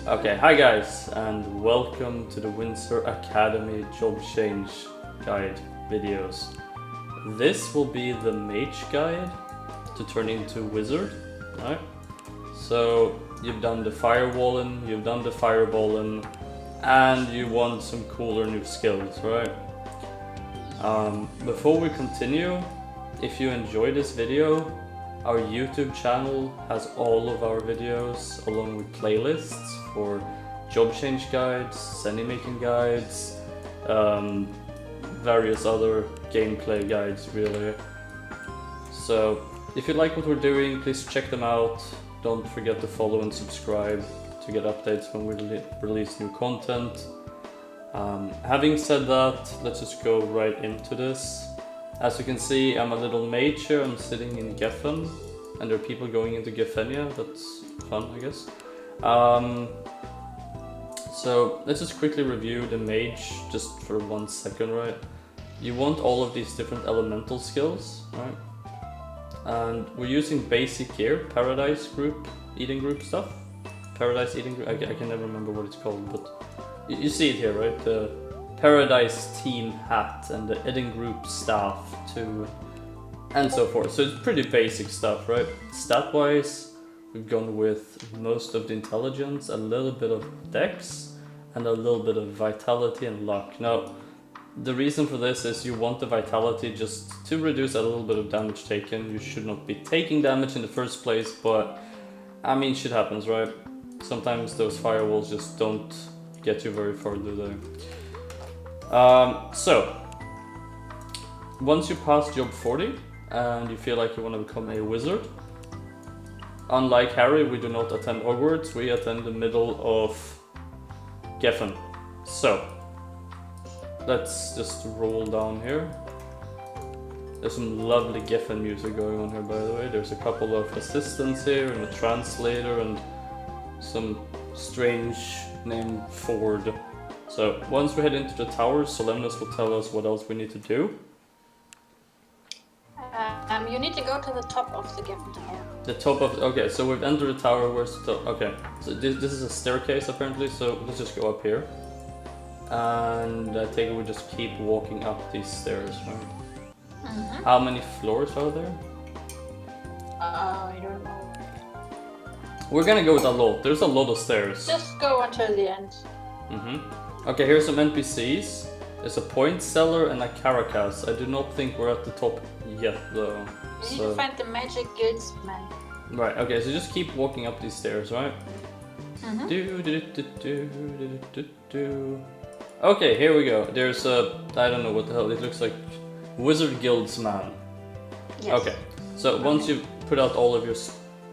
Okay, hi guys, and welcome to the Windsor Academy job change guide videos. This will be the mage guide to turn into wizard, right? So you've done the firewalling, you've done the fireballing, and you want some cooler new skills, right? Before we continue, if you enjoy this video, our YouTube channel has all of our videos along with playlists for job change guides, semi-making guides, various other gameplay guides really. So if you like what we're doing, please check them out. Don't forget to follow and subscribe to get updates when we release new content. Having said that, let's just go right into this. As you can see, I'm a little mage here. I'm sitting in Geffen, and there are people going into Geffenia. That's fun, I guess. So let's just quickly review the mage just for 1 second, right? You want all of these different elemental skills, right? And we're using basic gear, Paradise group, Eating group stuff. Paradise Eating group, I can never remember what it's called, but you see it here, right? The Paradise team hat and the Eating group staff too, and so forth. So it's pretty basic stuff, right? Stat-wise, we've gone with most of the intelligence, a little bit of dex, and a little bit of vitality and luck. Now, the reason for this is you want the vitality just to reduce a little bit of damage taken. You should not be taking damage in the first place, but I mean, shit happens, right? Sometimes those firewalls just don't get you very far, do they? So, once you pass job 40 and you feel like you want to become a wizard, unlike Harry, we do not attend Hogwarts, we attend the middle of Geffen. So, let's just roll down here. There's some lovely Geffen music going on here, by the way. There's a couple of assistants here and a translator and some strange named Ford. So once we head into the tower, Solemnus will tell us what else we need to do. You need to go to the top of the Geffen Tower. The top of... Okay, so we've entered the tower. Where's the top? Okay, so this is a staircase apparently, so let's just go up here. And I think we just keep walking up these stairs, right? Mm-hmm. How many floors are there? I don't know. We're gonna go with a lot. There's a lot of stairs. Just go until the end. Okay, here's some NPCs. There's a point seller and a Caracas. I do not think we're at the top yet though. You need to find the magic guildsman. Right, okay, so just keep walking up these stairs, right? Okay, here we go. There's a... I don't know what the hell, it looks like Wizard Guildsman. Yes. Okay, so once you've put out all of your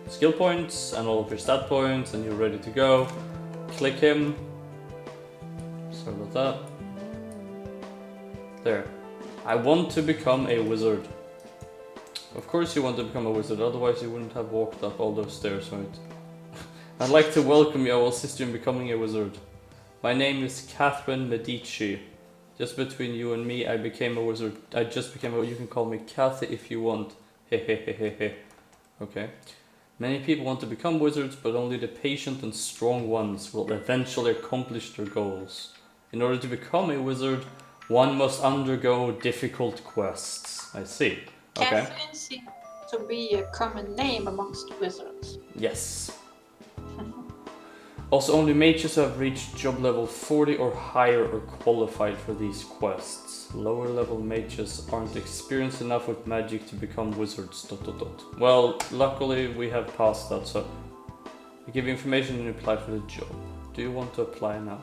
skill points and all of your stat points and you're ready to go, click him. Sorry about that. There. I want to become a wizard. Of course you want to become a wizard, otherwise you wouldn't have walked up all those stairs, right? I'd like to welcome you. I will assist you in becoming a wizard. My name is Catherine Medici. Just between you and me, I became a wizard. I just became a... You can call me Cathy if you want. Hehehehe. Okay. Many people want to become wizards, but only the patient and strong ones will eventually accomplish their goals. In order to become a wizard, one must undergo difficult quests. I see. Okay. Catherine seems to be a common name amongst wizards. Yes. Also, only mages who have reached job level 40 or higher are qualified for these quests. Lower level mages aren't experienced enough with magic to become wizards. ... Well, luckily we have passed that, so we give you information and you apply for the job. Do you want to apply now?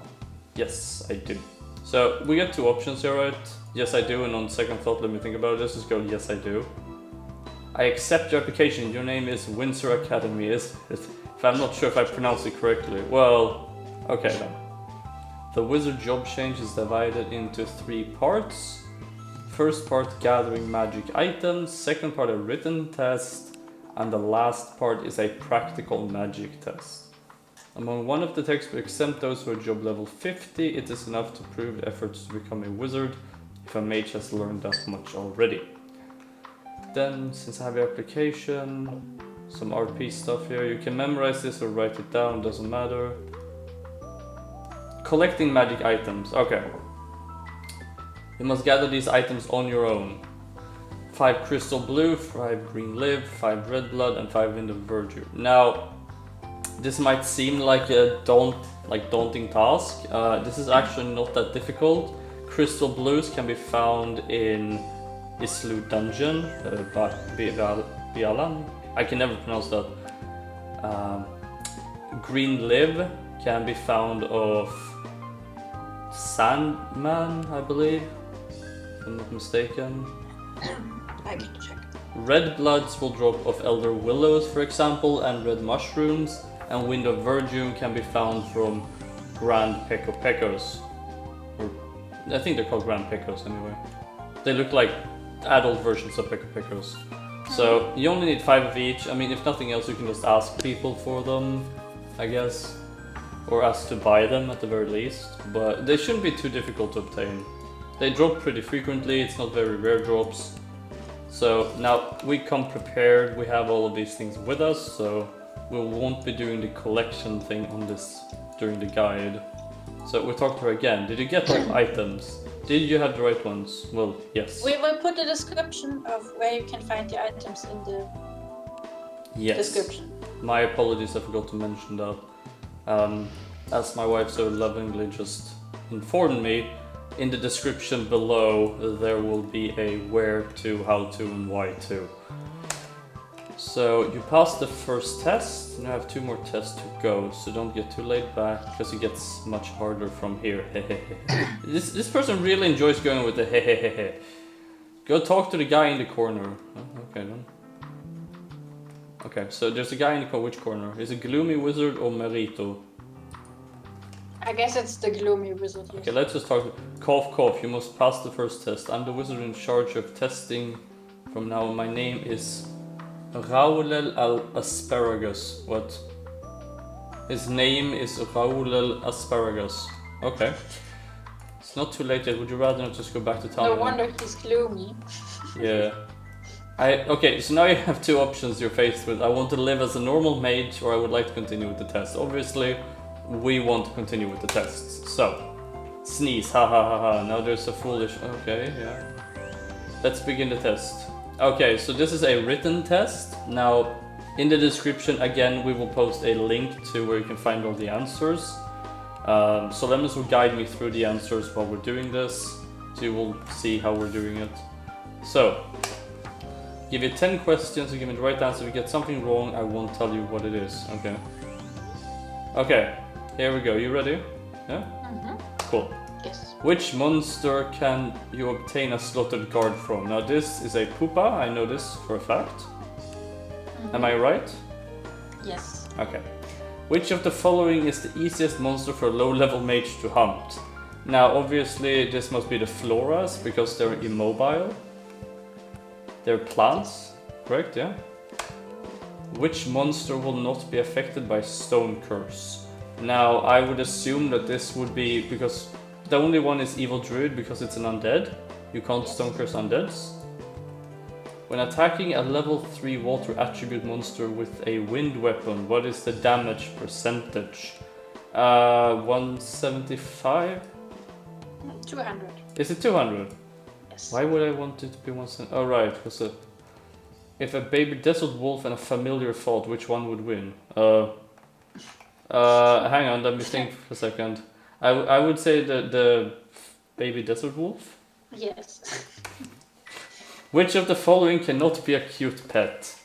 Yes, I do. So we get two options here, right? Yes, I do, and on second thought, let me think about it. Let's just go, yes, I do. I accept your application. Your name is Windsor Academy, is it? If I'm not sure if I pronounced it correctly. Well, okay then. The wizard job change is divided into 3 parts. First part, gathering magic items. Second part, a written test. And the last part is a practical magic test. Among one of the texts, we exempt those who are job level 50. It is enough to prove the efforts to become a wizard if a mage has learned that much already. Then, since I have your application, Some RP stuff here. You can memorize this or write it down, doesn't matter. Collecting magic items. Okay. You must gather these items on your own. 5 crystal blue, 5 green live, 5 red blood, and 5 wind of verdure. Now, this might seem like a daunting task. This is actually not that difficult. Crystal blues can be found in Islu Dungeon, Bialan. I can never pronounce that. Green live can be found of Sandman, I believe, if I'm not mistaken. I can check. Red bloods will drop of elder willows, for example, and red mushrooms. And wind of verdure can be found from grand pecos. Or I think they're called grand pecos anyway. They look like adult versions of pecos. So you only need 5 of each. I mean, if nothing else, you can just ask people for them, I guess. Or ask to buy them at the very least. But they shouldn't be too difficult to obtain. They drop pretty frequently, it's not very rare drops. So now we come prepared, we have all of these things with us, so we won't be doing the collection thing on this during the guide. So we'll talk to her again. Did you get all the items? Did you have the right ones? Well, yes. We will put a description of where you can find the items in the description. My apologies, I forgot to mention that. As my wife so lovingly just informed me, in the description below there will be a where to, how to, and why to. So you passed the first test, and I have 2 more tests to go, so don't get too laid back, because it gets much harder from here. This person really enjoys going with the hehehehe. Go talk to the guy in the corner. Oh, okay then. Okay, so there's a guy in the corner. Which corner? Is it Gloomy Wizard or Merito? I guess it's the gloomy wizard. Yes. Okay, let's just talk. Cough, cough. You must pass the first test. I'm the wizard in charge of testing from now. My name is Raulel al Asparagus. What? His name is Raulel Asparagus. Okay. It's not too late yet. Would you rather not just go back to town? No wonder he's gloomy. Yeah. Okay, so now you have 2 options you're faced with. I want to live as a normal mage, or I would like to continue with the test. Obviously, we want to continue with the tests. So, sneeze, ha ha ha ha. Now there's a foolish... Okay, yeah. Let's begin the test. Okay, so this is a written test. Now, in the description, again, we will post a link to where you can find all the answers. So Lemons will guide me through the answers while we're doing this. So you will see how we're doing it. So, give you 10 questions, you give me the right answer. If you get something wrong, I won't tell you what it is. Okay. Okay, here we go. You ready? Yeah? Cool. Yes. Which monster can you obtain a slaughtered guard from? Now this is a pupa, I know this for a fact. Am I right? Yes. Okay. Which of the following is the easiest monster for a low-level mage to hunt? Now obviously this must be the floras, because they're immobile. They're plants, correct, yeah? Which monster will not be affected by stone curse? Now I would assume that this would be, because the only one is evil druid, because it's an undead. You can't stone curse undeads. When attacking a level 3 water attribute monster with a wind weapon, what is the damage percentage? 175? 200. Is it 200? Yes. Why would I want it to be 170? Oh right, because if a baby desert wolf and a familiar fought, which one would win? Hang on, let me think for a second. I would say the baby desert wolf. Yes. Which of the following cannot be a cute pet?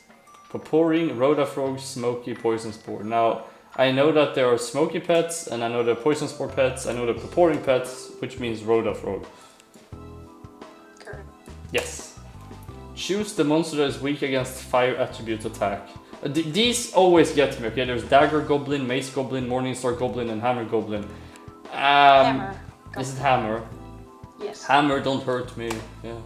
Purporing, Rhoda frog, Smoky, Poison Spore. Now, I know that there are Smoky pets, and I know there are Poison Spore pets, I know there are Purporing pets, which means Rhoda frog. Correct. Yes. Choose the monster that is weak against fire attribute attack. These always get me, okay? There's Dagger Goblin, Mace Goblin, Morningstar Goblin, and Hammer Goblin. Hammer. Is it Hammer? Yes. Hammer, don't hurt me. Yeah.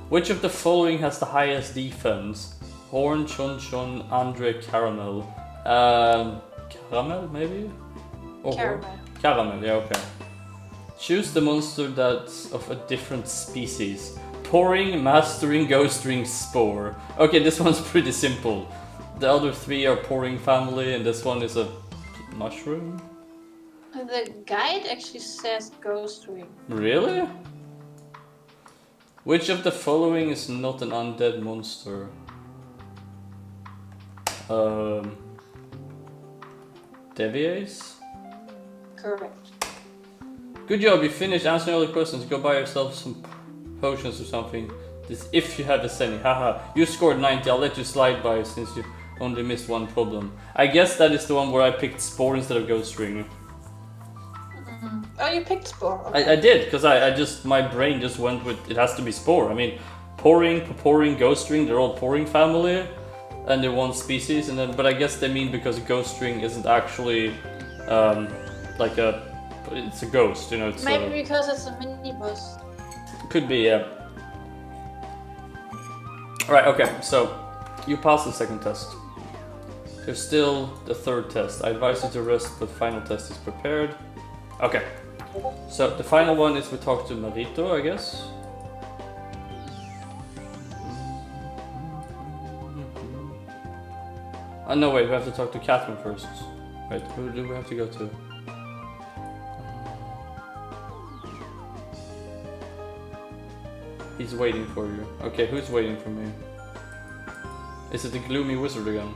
Which of the following has the highest defense? Horn, Chon Chon, Andre, Caramel. Caramel, maybe? Or Caramel. Caramel, yeah, okay. Choose the monster that's of a different species. Pouring, Mastering, Ghost Ring, Spore. Okay, this one's pretty simple. The other 3 are pouring family, and this one is a mushroom. The guide actually says ghost ring. Really? Which of the following is not an undead monster? Deviates? Correct. Good job, you finished answering all the questions. Go buy yourself some potions or something. This, if you have a any. Haha, you scored 90. I'll let you slide by since you only missed one problem. I guess that is the one where I picked Spore instead of Ghost Ring. Oh, you picked Spore. Okay. I did, because I just, my brain just went with, it has to be Spore. I mean, Pouring, Ghost Ring, they're all Pouring family, and they're one species, and then, but I guess they mean because Ghost Ring isn't actually, like it's a ghost, you know. It's maybe because it's a mini boss. Could be, yeah. Alright, okay, so you passed the second test. There's still the third test. I advise you to rest, but final test is prepared. Okay, so the final one is we talk to Marito, I guess. Oh no, wait, we have to talk to Catherine first. Wait, who do we have to go to? He's waiting for you. Okay, who's waiting for me? Is it the gloomy wizard again?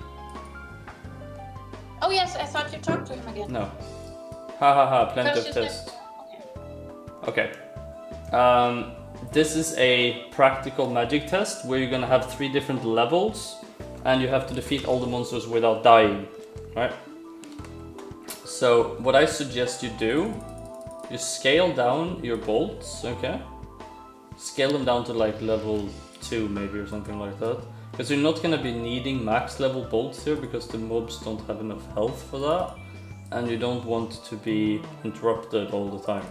Oh yes, I thought you talked to him again. No. Ha ha ha, plenty Because of you tests. Okay. Okay. This is a practical magic test where you're gonna have 3 different levels and you have to defeat all the monsters without dying, right? So what I suggest you do, you scale down your bolts, okay? Scale them down to like level 2 maybe or something like that. Because you're not gonna be needing max level bolts here because the mobs don't have enough health for that. And you don't want to be interrupted all the time.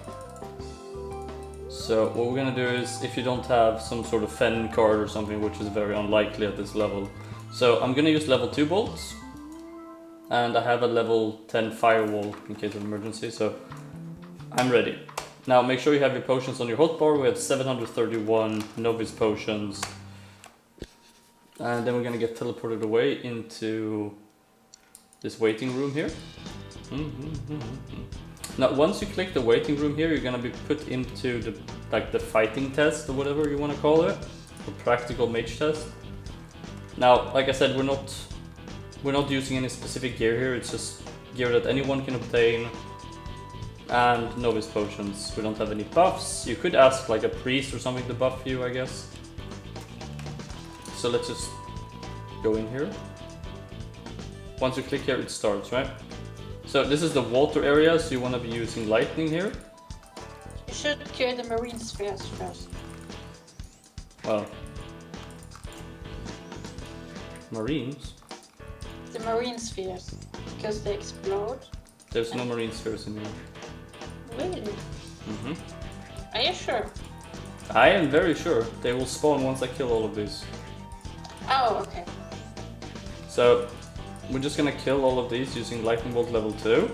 So what we're gonna do is, if you don't have some sort of Fen card or something, which is very unlikely at this level. So I'm gonna use level 2 bolts. And I have a level 10 firewall in case of emergency, so I'm ready. Now make sure you have your potions on your hotbar. We have 731 novice potions. And then we're gonna get teleported away into this waiting room here. Now once you click the waiting room here, you're gonna be put into the fighting test or whatever you want to call it, the practical mage test. Now, like I said, we're not using any specific gear here. It's just gear that anyone can obtain, and novice potions. We don't have any buffs. You could ask like a priest or something to buff you, I guess. So let's just go in here. Once you click here, it starts, right? So this is the water area, so you want to be using lightning here. You should clear the marine spheres first. Well, marines? The marine spheres, because they explode. There's no marine spheres in here. Really? Mm-hmm. Are you sure? I am very sure. They will spawn once I kill all of these. Oh, okay. So we're just gonna kill all of these using lightning bolt level 2.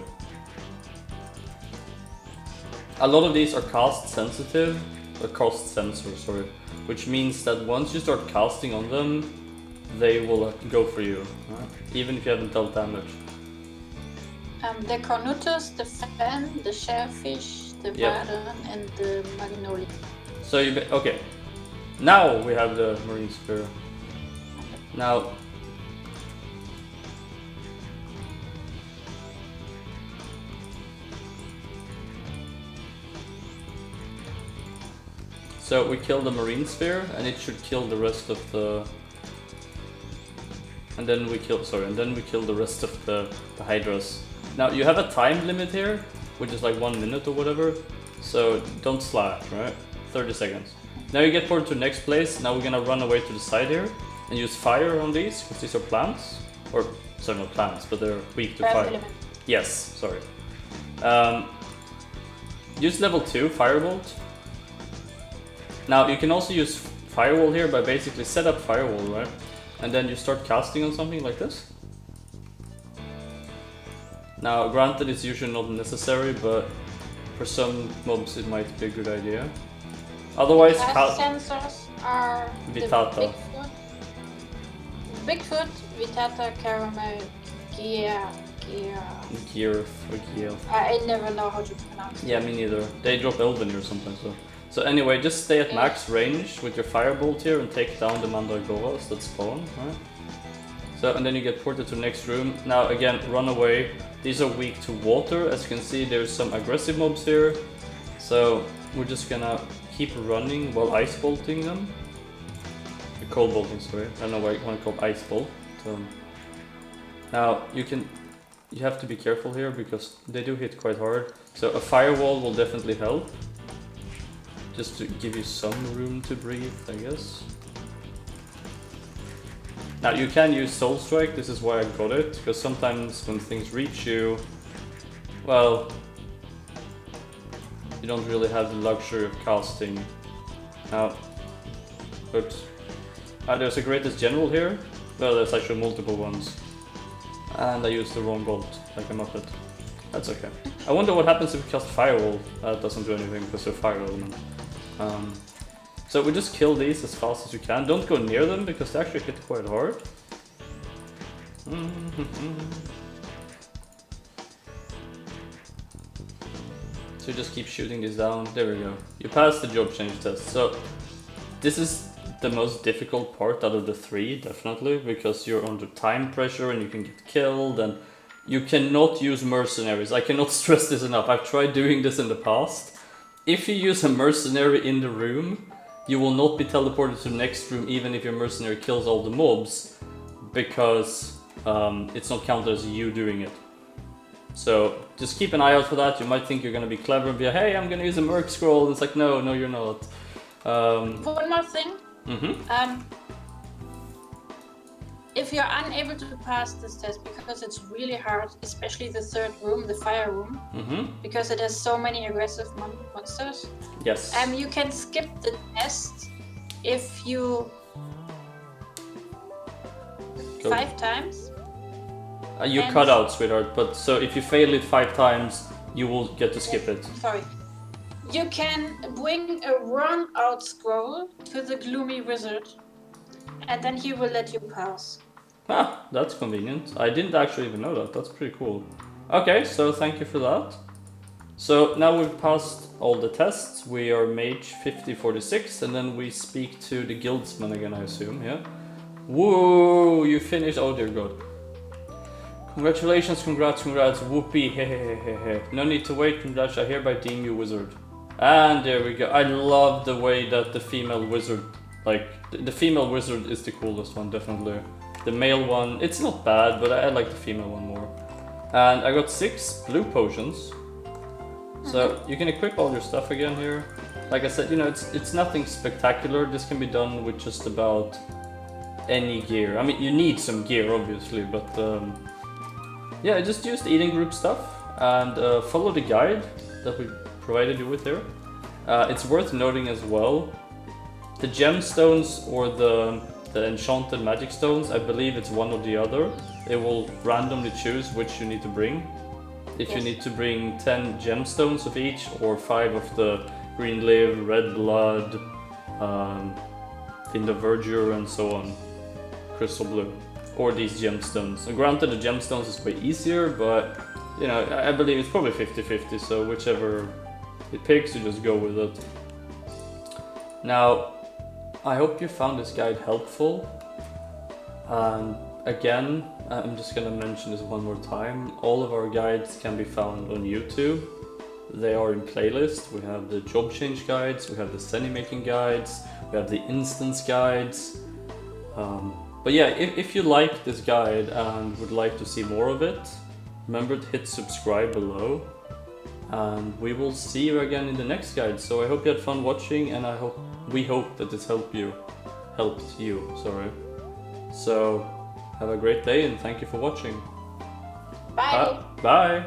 A lot of these are cast sensitive, or cast sensor, sorry, which means that once you start casting on them, they will go for you, right? Even if you haven't dealt damage. The Cornutus, the Fen, the Shellfish, the Varden, and the Magnolia. So okay. Now we have the marine sphere. Now so we kill the marine sphere and it should kill the rest of the, and then we kill the rest of the hydras. Now you have a time limit here, which is like 1 minute or whatever, so don't slack, right? 30 seconds. Now you get forward to the next place. Now we're gonna run away to the side here and use fire on these, because these are plants. Or, sorry, not plants, but they're weak to fire. Element. Yes, sorry. Use level 2 firebolt. Now you can also use firewall here by basically set up firewall, right? And then you start casting on something like this. Now granted it's usually not necessary, but for some mobs it might be a good idea. Otherwise, Last sensors are Vitata. the Bigfoot, Vitata Caramel Gear. Gear for gear. I never know how to pronounce it. Yeah, me neither. They drop Elven here sometimes though. So anyway, just stay at max range with your Firebolt here and take down the Mandragoras that spawn, right? So, and then you get ported to the next room. Now again, run away. These are weak to water. As you can see, there's some aggressive mobs here. So we're just gonna keep running while ice bolting them. Cold bolting, sorry. I don't know why I want to call ice bolt. Now you have to be careful here because they do hit quite hard. So a firewall will definitely help. Just to give you some room to breathe, I guess. Now you can use Soul Strike, this is why I got it, because sometimes when things reach you, well, you don't really have the luxury of casting. Now, oops. There's a Greatest General here. Well, there's actually multiple ones. And I used the wrong bolt, like a muppet. That's okay. I wonder what happens if we cast Firewall. That doesn't do anything because they're fire element. So we just kill these as fast as you can. Don't go near them because they actually hit quite hard. So you just keep shooting these down. There we go. You passed the job change test. So this is the most difficult part out of the three, definitely, because you're under time pressure and you can get killed and you cannot use mercenaries. I cannot stress this enough. I've tried doing this in the past. If you use a mercenary in the room, you will not be teleported to the next room even if your mercenary kills all the mobs, because it's not counted as you doing it. So just keep an eye out for that. You might think you're gonna be clever and be like, hey, I'm gonna use a merc scroll. And it's like, no, you're not. One more thing. If you're unable to pass this test because it's really hard, especially the third room, the fire room, because it has so many aggressive monsters. Yes. You can skip the test if you 5 times. You cut out, sweetheart. But so if you fail it 5 times, you will get to skip it. Sorry. You can bring a run-out scroll to the gloomy wizard, and then he will let you pass. Ah, that's convenient. I didn't actually even know that. That's pretty cool. Okay, so thank you for that. So now we've passed all the tests. We are mage 5046, and then we speak to the guildsman again, I assume, yeah? Whoa, you finished. Oh dear god. Congratulations, congrats, whoopee, hehehehe. No need to wait, congrats, I hereby deem you wizard. And there we go. I love the way that the female wizard, like, the female wizard is the coolest one, definitely. The male one, it's not bad, but I like the female one more. And I got 6 blue potions. So you can equip all your stuff again here. Like I said, you know, it's nothing spectacular. This can be done with just about any gear. I mean, you need some gear, obviously, but yeah, just use the eating group stuff and follow the guide that we provided you with here. It's worth noting as well, the gemstones or the enchanted magic stones, I believe it's one or the other. It will randomly choose which you need to bring. If you need to bring 10 gemstones of each, or 5 of the green live, red blood, Find of Verdure and so on, crystal blue, or these gemstones. And granted, the gemstones is way easier, but you know, I believe it's probably 50-50, so whichever it picks, you just go with it. Now, I hope you found this guide helpful. And again, I'm just gonna mention this one more time. All of our guides can be found on YouTube. They are in playlist. We have the job change guides, we have the Seni making guides, we have the instance guides. But yeah, if you like this guide and would like to see more of it, remember to hit subscribe below. And we will see you again in the next guide. So I hope you had fun watching, and we hope that this helped you. So have a great day and thank you for watching. Bye. Bye.